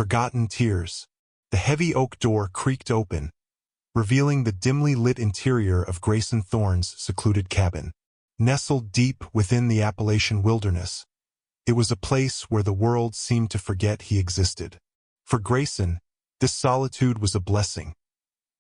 Forgotten Tears. The heavy oak door creaked open, revealing the dimly lit interior of Grayson Thorne's secluded cabin. Nestled deep within the Appalachian wilderness, it was a place where the world seemed to forget he existed. For Grayson, this solitude was a blessing,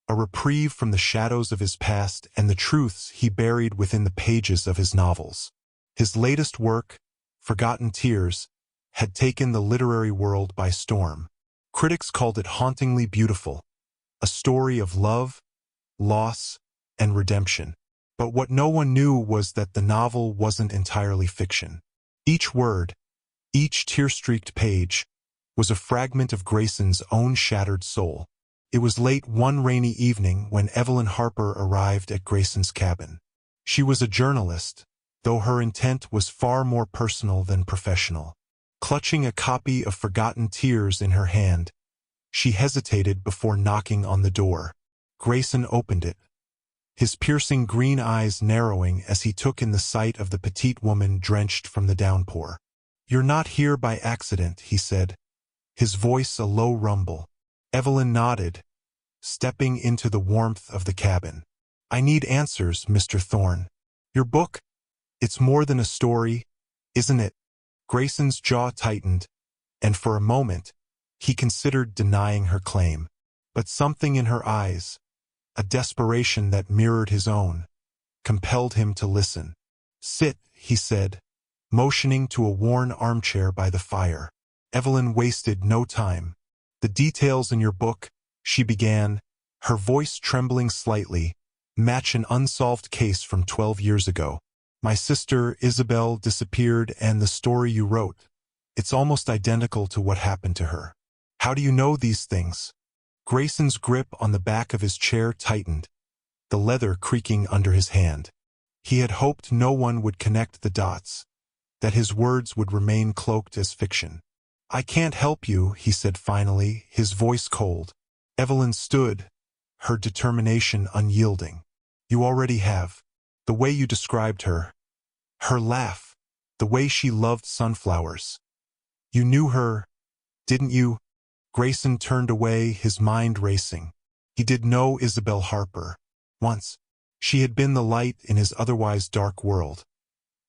a reprieve from the shadows of his past and the truths he buried within the pages of his novels. His latest work, Forgotten Tears, had taken the literary world by storm. Critics called it hauntingly beautiful, a story of love, loss, and redemption. But what no one knew was that the novel wasn't entirely fiction. Each word, each tear-streaked page, was a fragment of Grayson's own shattered soul. It was late one rainy evening when Evelyn Harper arrived at Grayson's cabin. She was a journalist, though her intent was far more personal than professional. Clutching a copy of Forgotten Tears in her hand, she hesitated before knocking on the door. Grayson opened it, his piercing green eyes narrowing as he took in the sight of the petite woman drenched from the downpour. "You're not here by accident," he said, his voice a low rumble. Evelyn nodded, stepping into the warmth of the cabin. "I need answers, Mr. Thorne. Your book, it's more than a story, isn't it?" Grayson's jaw tightened, and for a moment, he considered denying her claim. But something in her eyes, a desperation that mirrored his own, compelled him to listen. "Sit," he said, motioning to a worn armchair by the fire. Evelyn wasted no time. "The details in your book," she began, her voice trembling slightly, "match an unsolved case from 12 years ago. My sister, Isabel, disappeared, and the story you wrote, it's almost identical to what happened to her. How do you know these things?" Grayson's grip on the back of his chair tightened, the leather creaking under his hand. He had hoped no one would connect the dots, that his words would remain cloaked as fiction. "I can't help you," he said finally, his voice cold. Evelyn stood, her determination unyielding. "You already have. The way you described her, her laugh, the way she loved sunflowers. You knew her, didn't you?" Grayson turned away, his mind racing. He did know Isabel Harper. Once, she had been the light in his otherwise dark world,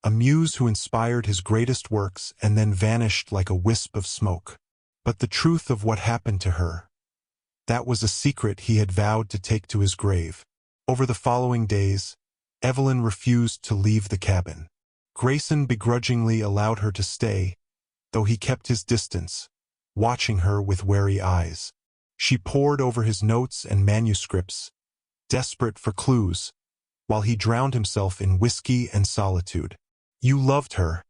a muse who inspired his greatest works and then vanished like a wisp of smoke. But the truth of what happened to her, that was a secret he had vowed to take to his grave. Over the following days, Evelyn refused to leave the cabin. Grayson begrudgingly allowed her to stay, though he kept his distance, watching her with wary eyes. She pored over his notes and manuscripts, desperate for clues, while he drowned himself in whiskey and solitude. "You loved her,"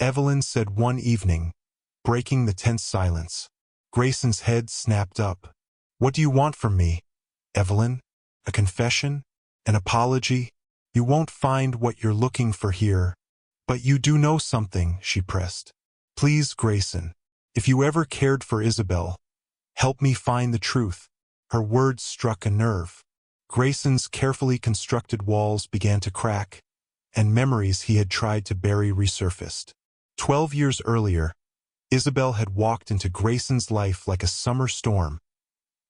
Evelyn said one evening, breaking the tense silence. Grayson's head snapped up. "What do you want from me, Evelyn? A confession? An apology? You won't find what you're looking for here. But you do know something," she pressed. "Please, Grayson, if you ever cared for Isabel, help me find the truth." Her words struck a nerve. Grayson's carefully constructed walls began to crack, and memories he had tried to bury resurfaced. 12 years earlier, Isabel had walked into Grayson's life like a summer storm,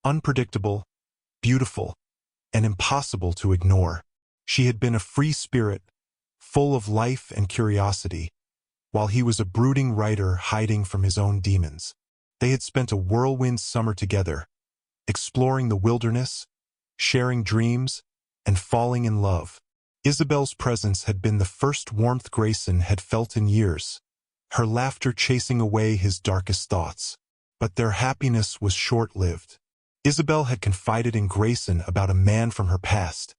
unpredictable, beautiful, and impossible to ignore. She had been a free spirit, full of life and curiosity, while he was a brooding writer hiding from his own demons. They had spent a whirlwind summer together, exploring the wilderness, sharing dreams, and falling in love. Isabel's presence had been the first warmth Grayson had felt in years, her laughter chasing away his darkest thoughts. But their happiness was short-lived. Isabel had confided in Grayson about a man from her past,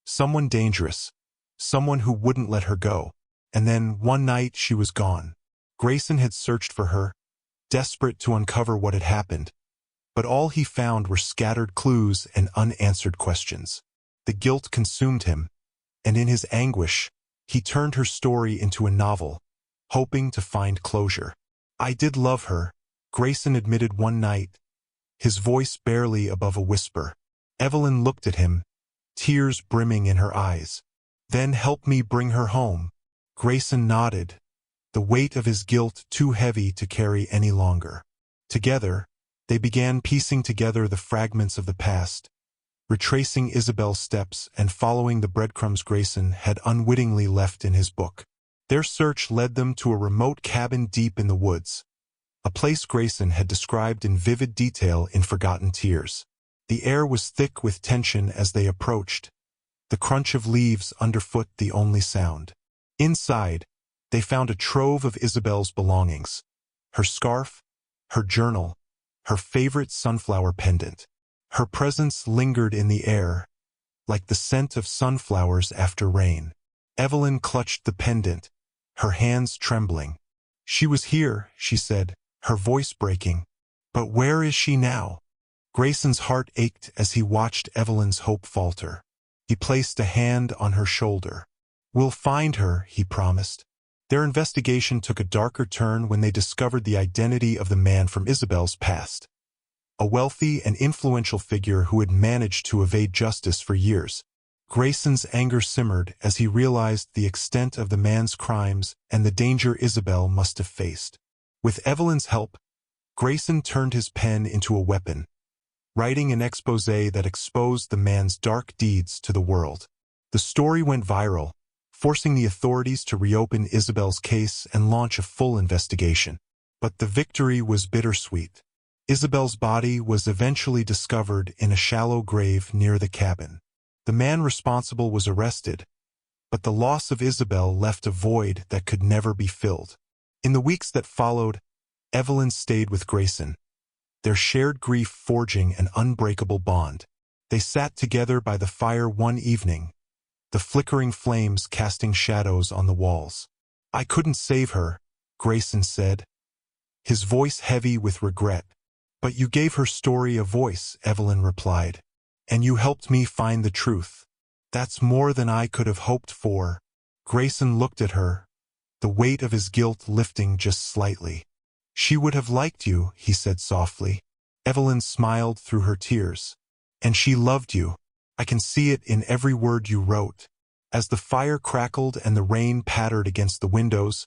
someone dangerous, someone who wouldn't let her go. And then, one night, she was gone. Grayson had searched for her, desperate to uncover what had happened, but all he found were scattered clues and unanswered questions. The guilt consumed him, and in his anguish, he turned her story into a novel, hoping to find closure. "I did love her," Grayson admitted one night, his voice barely above a whisper. Evelyn looked at him, tears brimming in her eyes. "Then help me bring her home." Grayson nodded, the weight of his guilt too heavy to carry any longer. Together, They began piecing together the fragments of the past, retracing Isabel's steps and following the breadcrumbs Grayson had unwittingly left in his book. Their search led them to a remote cabin deep in the woods, a place Grayson had described in vivid detail in Forgotten Tears. The air was thick with tension as they approached, the crunch of leaves underfoot the only sound. Inside, they found a trove of Isabel's belongings: her scarf, her journal, her favorite sunflower pendant. Her presence lingered in the air, like the scent of sunflowers after rain. Evelyn clutched the pendant, her hands trembling. "She was here," she said, her voice breaking. "But where is she now?" Grayson's heart ached as he watched Evelyn's hope falter. He placed a hand on her shoulder. "We'll find her," he promised. Their investigation took a darker turn when they discovered the identity of the man from Isabel's past. A wealthy and influential figure who had managed to evade justice for years. Grayson's anger simmered as he realized the extent of the man's crimes and the danger Isabel must have faced. With Evelyn's help, Grayson turned his pen into a weapon, writing an exposé that exposed the man's dark deeds to the world. The story went viral, forcing the authorities to reopen Isabel's case and launch a full investigation. But the victory was bittersweet. Isabel's body was eventually discovered in a shallow grave near the cabin. The man responsible was arrested, but the loss of Isabel left a void that could never be filled. In the weeks that followed, Evelyn stayed with Grayson, their shared grief forging an unbreakable bond. They sat together by the fire one evening, the flickering flames casting shadows on the walls. "I couldn't save her," Grayson said, his voice heavy with regret. "But you gave her story a voice," Evelyn replied. "And you helped me find the truth. That's more than I could have hoped for." Grayson looked at her, the weight of his guilt lifting just slightly. "She would have liked you," he said softly. Evelyn smiled through her tears. "And she loved you. I can see it in every word you wrote." As the fire crackled and the rain pattered against the windows,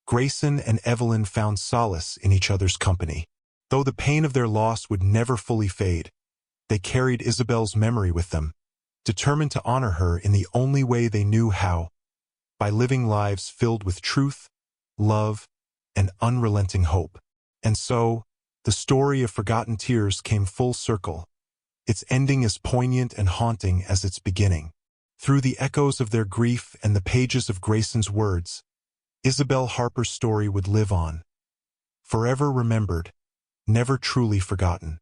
Grayson and Evelyn found solace in each other's company. Though the pain of their loss would never fully fade, they carried Isabel's memory with them, determined to honor her in the only way they knew how, by living lives filled with truth, love, and unrelenting hope. And so, the story of Forgotten Tears came full circle, its ending as poignant and haunting as its beginning. Through the echoes of their grief and the pages of Grayson's words, Isabel Harper's story would live on, forever remembered, never truly forgotten.